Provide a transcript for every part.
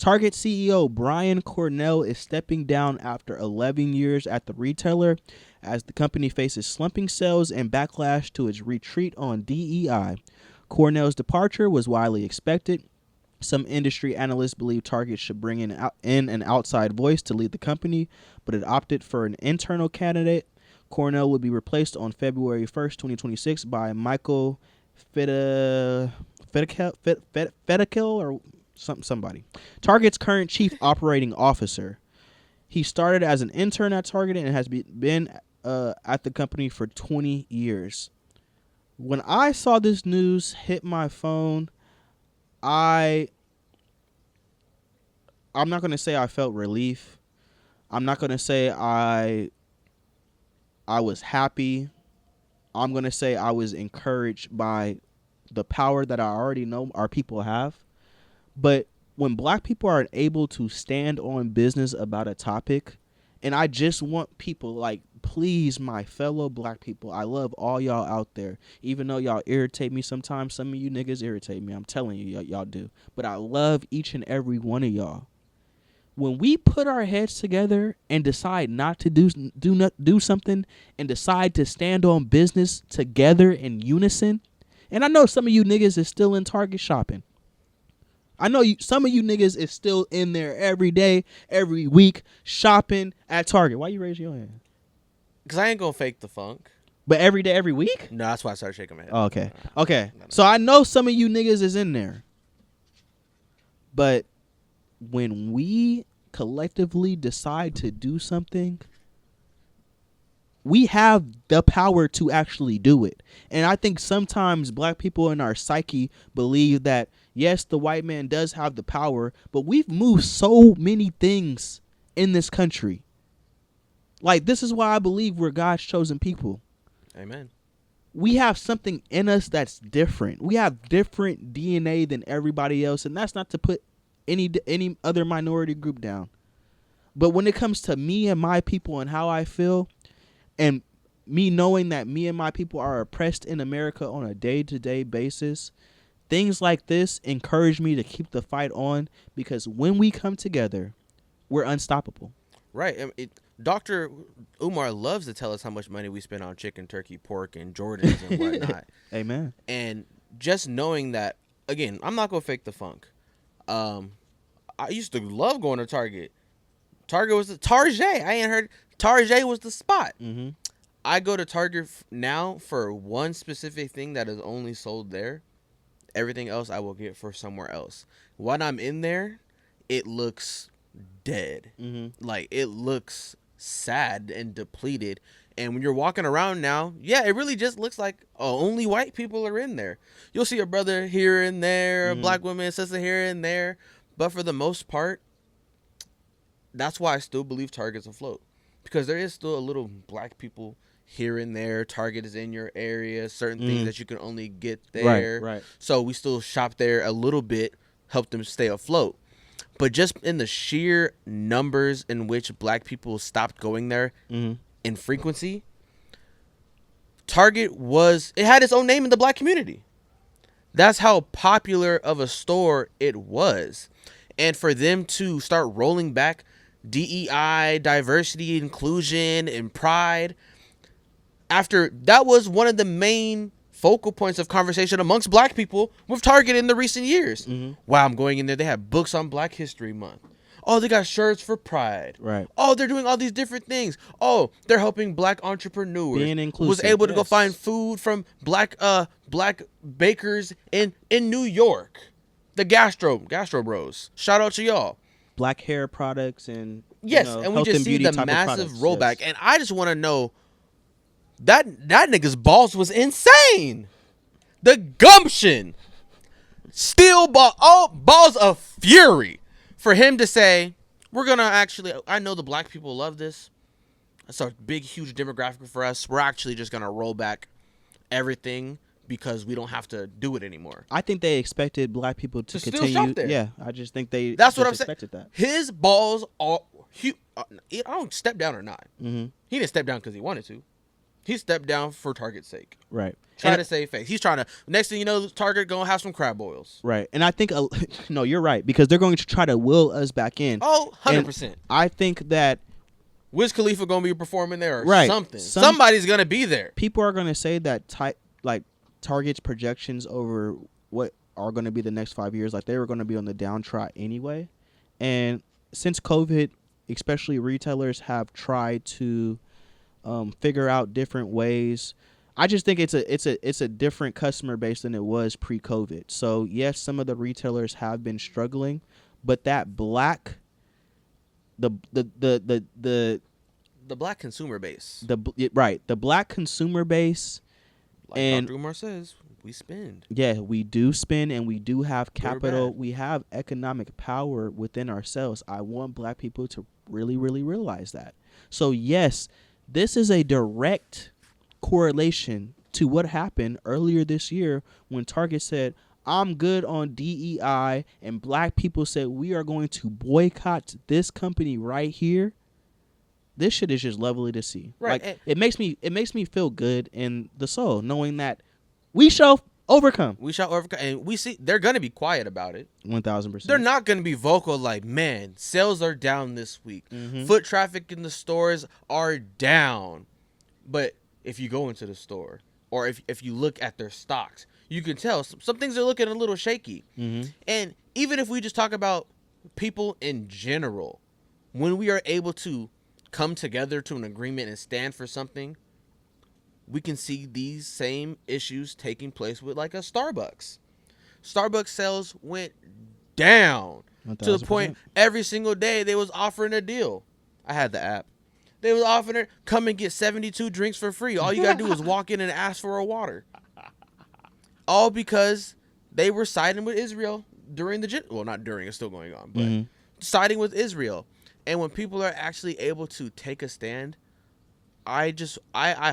Target CEO Brian Cornell is stepping down after 11 years at the retailer as the company faces slumping sales and backlash to its retreat on DEI. Cornell's departure was widely expected. Some industry analysts believe Target should bring in an outside voice to lead the company, but it opted for an internal candidate. Cornell will be replaced on February 1st, 2026 by Michael Fedikel or somebody. Target's current chief operating officer. He started as an intern at Target and has been at the company for 20 years. When I saw this news hit my phone, I'm not going to say I felt relief. I'm not going to say I was happy. I'm going to say I was encouraged by the power that I already know our people have. But when black people are able to stand on business about a topic, and I just want people, like, please, my fellow black people, I love all y'all out there. Even though y'all irritate me sometimes, some of you niggas irritate me. I'm telling you, y'all do. But I love each and every one of y'all. When we put our heads together and decide not to do something and decide to stand on business together in unison, and I know some of you niggas is still in Target shopping. I know some of you niggas is still in there every day, every week, shopping at Target. Why you raise your hand? Because I ain't going to fake the funk. But every day, every week? No, that's why I started shaking my head. Oh, okay. Okay. So I know some of you niggas is in there. But when we collectively decide to do something, we have the power to actually do it. And I think sometimes black people in our psyche believe that, yes, the white man does have the power, but we've moved so many things in this country. Like, this is why I believe we're God's chosen people. Amen. We have something in us that's different. We have different DNA than everybody else, and that's not to put any other minority group down. But when it comes to me and my people and how I feel, and me knowing that me and my people are oppressed in America on a day-to-day basis, things like this encourage me to keep the fight on, because when we come together, we're unstoppable. Right. Dr. Umar loves to tell us how much money we spend on chicken, turkey, pork, and Jordans and whatnot. Amen. And just knowing that, again, I'm not going to fake the funk. I used to love going to Target. Target was Target. I ain't heard. Target was the spot. Mm-hmm. I go to Target now for one specific thing that is only sold there. Everything else I will get for somewhere else. When I'm in there, it looks dead. Mm-hmm. Like, it looks sad and depleted. And when you're walking around now, yeah, it really just looks like only white people are in there. You'll see a brother here and there, a black woman, a sister here and there. But for the most part, that's why I still believe Target's afloat. Because there is still a little black people here and there. Target is in your area. Certain things that you can only get there. Right. So we still shop there a little bit, help them stay afloat. But just in the sheer numbers in which black people stopped going there in frequency, Target it had its own name in the black community. That's how popular of a store it was. And for them to start rolling back DEI, diversity, inclusion, and pride, after that was one of the main focal points of conversation amongst black people with Target in the recent years. Wow, I'm going in there. They have books on Black History Month. Oh, they got shirts for pride. Right. Oh, they're doing all these different things. Oh, they're helping black entrepreneurs. Being inclusive. Was able to go find food from black bakers in New York. The Gastro Bros. Shout out to y'all. Black hair products and and we just see the massive rollback. Yes. And I just want to know that nigga's balls was insane. The gumption, steel balls of fury for him to say, we're gonna actually. I know the black people love this. It's a big, huge demographic for us. We're actually just gonna roll back everything because we don't have to do it anymore. I think they expected black people to continue. Still shop there. Yeah, I just think That's what I'm saying. expected that. His balls are huge. I don't step down or not. Mm-hmm. He didn't step down because he wanted to. He stepped down for Target's sake. Right. Try to save face. He's trying to. Next thing you know, Target gonna have some crab boils. Right. And I think no, you're right, because they're going to try to will us back in. Oh, 100%. I think that Wiz Khalifa gonna be performing there or right. something. Somebody's gonna be there. People are gonna say that Target's projections over what are going to be the next 5 years, like they were going to be on the downtrot anyway. And since COVID, especially retailers have tried to figure out different ways. I just think it's a different customer base than it was pre-COVID. So yes, some of the retailers have been struggling, but that black the black consumer base. The black consumer base, like and Dr. Umar says, we spend. Yeah, we do spend, and we do have capital. We have economic power within ourselves. I want black people to really, really realize that. So yes, this is a direct correlation to what happened earlier this year when Target said, I'm good on DEI, and black people said, we are going to boycott this company right here. This shit is just lovely to see. Right. Like, it makes me feel good in the soul knowing that we shall overcome. We shall overcome. And we see they're going to be quiet about it. 1,000%. They're not going to be vocal like, man, sales are down this week. Mm-hmm. Foot traffic in the stores are down. But if you go into the store or if you look at their stocks, you can tell some things are looking a little shaky. Mm-hmm. And even if we just talk about people in general, when we are able to come together to an agreement and stand for something, we can see these same issues taking place with like a Starbucks. Starbucks sales went down 1,000%. to the point every single day they was offering a deal. I had the app. They was offering it, come and get 72 drinks for free. All you got to do is walk in and ask for a water. All because they were siding with Israel during well, not during, it's still going on, but siding with Israel. And when people are actually able to take a stand, I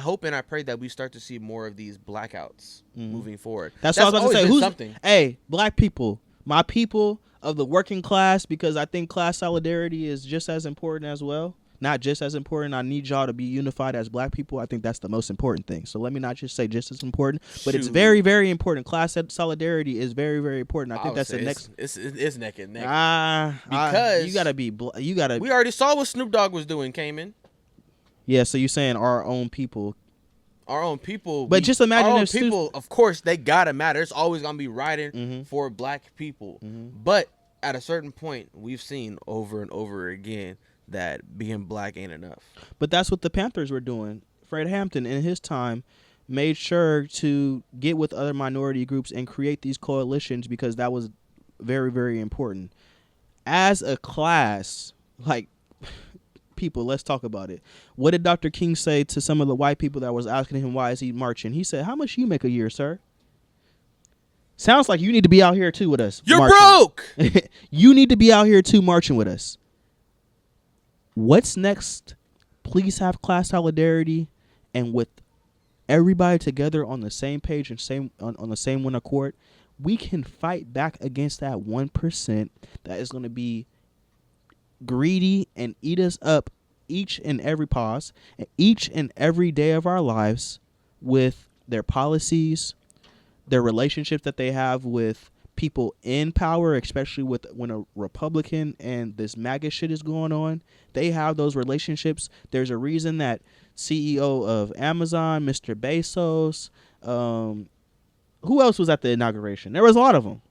hope and I pray that we start to see more of these blackouts moving forward. That's what I was about to say. Who's something? Hey, black people, my people of the working class, because I think class solidarity is just as important as well. Not just as important. I need y'all to be unified as black people. I think that's the most important thing. So let me not just say just as important, but it's very, very important. Class solidarity is very, very important. I think that's the next. It's neck and neck. Because you gotta be. You gotta. We already saw what Snoop Dogg was doing, Cayman. Yeah. So you're saying our own people. Our own people. But just imagine our own if people. Of course, they gotta matter. It's always gonna be riding for black people. But at a certain point, we've seen over and over again that being black ain't enough. But that's what the Panthers were doing. Fred Hampton, in his time, made sure to get with other minority groups and create these coalitions because that was very, very important. As a class, like, people, let's talk about it. What did Dr. King say to some of the white people that was asking him why is he marching? He said, how much you make a year, sir? Sounds like you need to be out here, too, with us. You're marching. broke! You need to be out here, too, marching with us. What's next? Please have class solidarity, and with everybody together on the same page and on the same one accord, we can fight back against that 1% that is going to be greedy and eat us up each and every each and every day of our lives with their policies, their relationships that they have with people in power, especially when a Republican and this MAGA shit is going on. They have those relationships. There's a reason that CEO of Amazon, Mr. Bezos, who else was at the inauguration? There was a lot of them.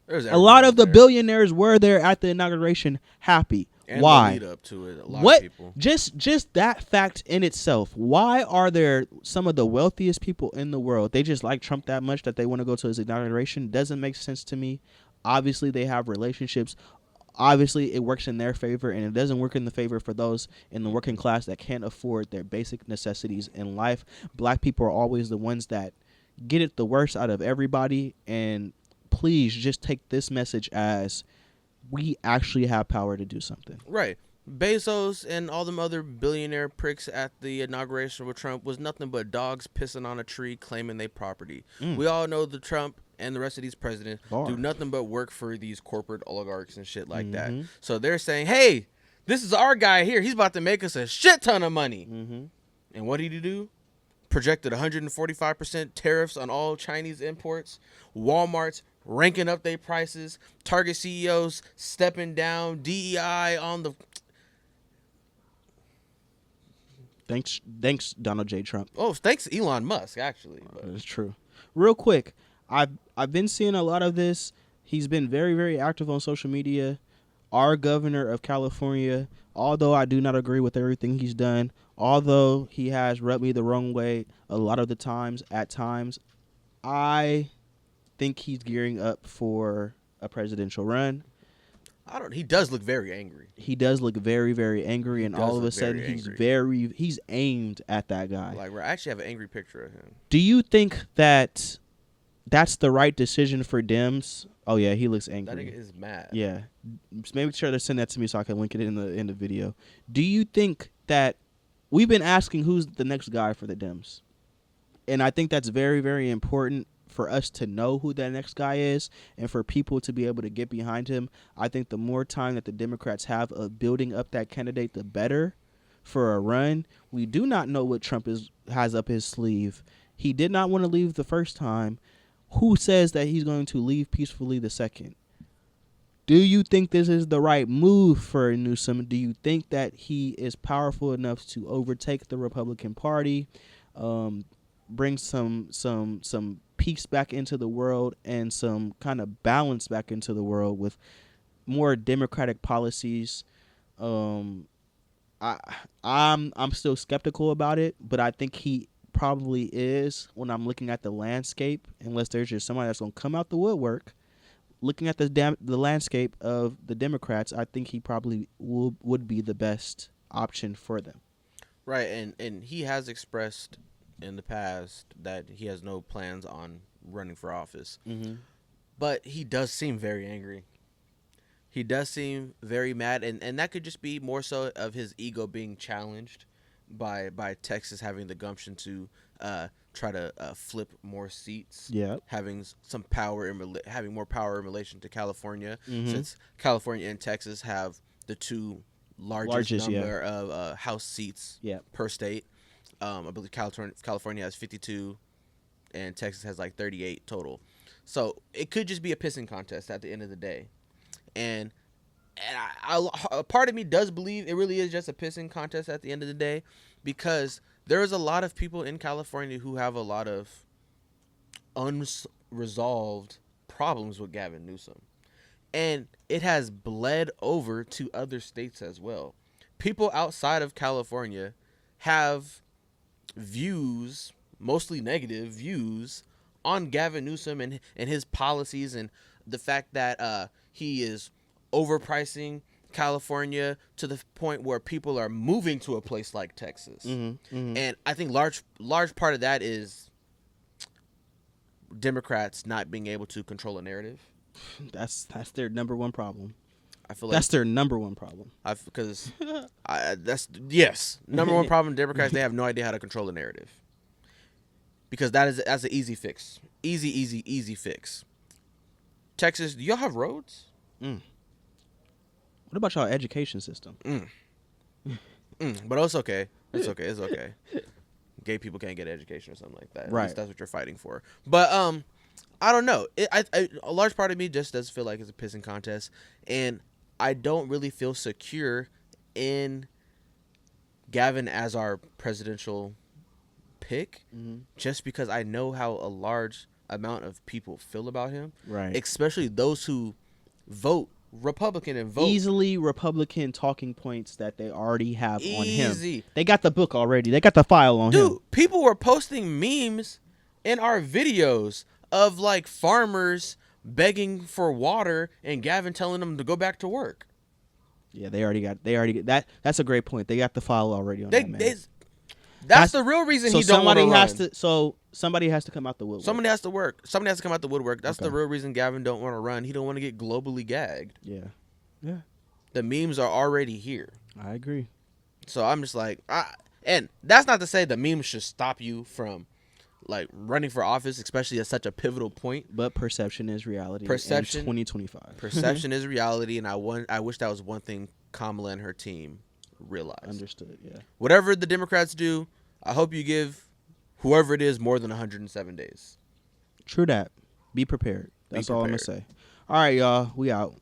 A lot of the billionaires were there at the inauguration happy. And why? The lead up to it, a lot of people. Just that fact in itself. Why are there some of the wealthiest people in the world? They just like Trump that much that they want to go to his inauguration. Doesn't make sense to me. Obviously, they have relationships. Obviously, it works in their favor, and it doesn't work in the favor for those in the working class that can't afford their basic necessities in life. Black people are always the ones that get it the worst out of everybody. And please just take this message as we actually have power to do something. Right. Bezos and all them other billionaire pricks at the inauguration with Trump was nothing but dogs pissing on a tree claiming their property. We all know the Trump and the rest of these presidents do nothing but work for these corporate oligarchs and shit like that. So they're saying, hey, this is our guy here. He's about to make us a shit ton of money. And what did he do? projected 145% tariffs on all Chinese imports. Walmart's ranking up their prices. Target CEOs stepping down. DEI on the... Thanks, Donald J. Trump. Oh, thanks Elon Musk, actually. That's true. Real quick, I've been seeing a lot of this. He's been very, very active on social media. Our governor of California, although I do not agree with everything he's done, although he has rubbed me the wrong way a lot of the times, at times, I think he's gearing up for a presidential run. He does look very angry. He does look very, very angry, and all of a sudden he's aimed at that guy. Like, I actually have an angry picture of him. Do you think that that's the right decision for Dems? Oh yeah, he looks angry. That nigga is mad. Yeah, just make sure to send that to me so I can link it in the video. Do you think that we've been asking who's the next guy for the Dems, and I think that's very, very important for us to know who that next guy is and for people to be able to get behind him. I think the more time that the Democrats have of building up that candidate, the better for a run. We do not know what Trump has up his sleeve. He did not want to leave the first time. Who says that he's going to leave peacefully the second? Do you think this is the right move for Newsom? Do you think that he is powerful enough to overtake the Republican Party, bring some peace back into the world and some kind of balance back into the world with more democratic policies? I'm still skeptical about it, but I think he probably is when I'm looking at the landscape, unless there's just somebody that's going to come out the woodwork. Looking at the landscape of the Democrats, I think he probably would be the best option for them. Right, and he has expressed in the past that he has no plans on running for office. Mm-hmm. But he does seem very angry. He does seem very mad, and that could just be more so of his ego being challenged by Texas having the gumption to try to flip more seats. Yeah, having some power having more power in relation to California, mm-hmm. since California and Texas have the two largest number of House seats per state. I believe California has 52, and Texas has like 38 total. So it could just be a pissing contest at the end of the day, and a part of me does believe it really is just a pissing contest at the end of the day, because there is a lot of people in California who have a lot of unresolved problems with Gavin Newsom, and it has bled over to other states as well. People outside of California have views, mostly negative views, on Gavin Newsom and his policies, and the fact that he is overpricing California to the point where people are moving to a place like Texas. Mm-hmm, mm-hmm. And I think large part of that is Democrats not being able to control a narrative. That's their number one problem. I feel like that's their number one problem. Because number one problem. Democrats, they have no idea how to control a narrative, because that's an easy fix. Easy fix. Texas, do y'all have roads? What about y'all education system? But it's okay. It's okay. Gay people can't get education or something like that. Right. At least that's what you're fighting for. But I don't know. A large part of me just does feel like it's a pissing contest, and I don't really feel secure in Gavin as our presidential pick, just because I know how a large amount of people feel about him. Right. Especially those who vote Republican and vote easily Republican talking points that they already have on him. They got the book already. They got the file on him. Dude, people were posting memes in our videos of like farmers begging for water and Gavin telling them to go back to work. Yeah, they already got that. That's a great point. They got the file already on that, man. That's the real reason he don't want to run. So somebody has to come out the woodwork. Somebody has to work. Somebody has to come out the woodwork. That's the real reason Gavin don't want to run. He don't want to get globally gagged. Yeah. The memes are already here. I agree. So I'm just like, and that's not to say the memes should stop you from like running for office, especially at such a pivotal point. But perception is reality. Perception, in 2025. Perception is reality, and I wish that was one thing Kamala and her team realized. Understood. Yeah. Whatever the Democrats do, I hope you give whoever it is more than 107 days. True that. Be prepared. That's all I'm gonna prepared. say. All right, y'all. We out.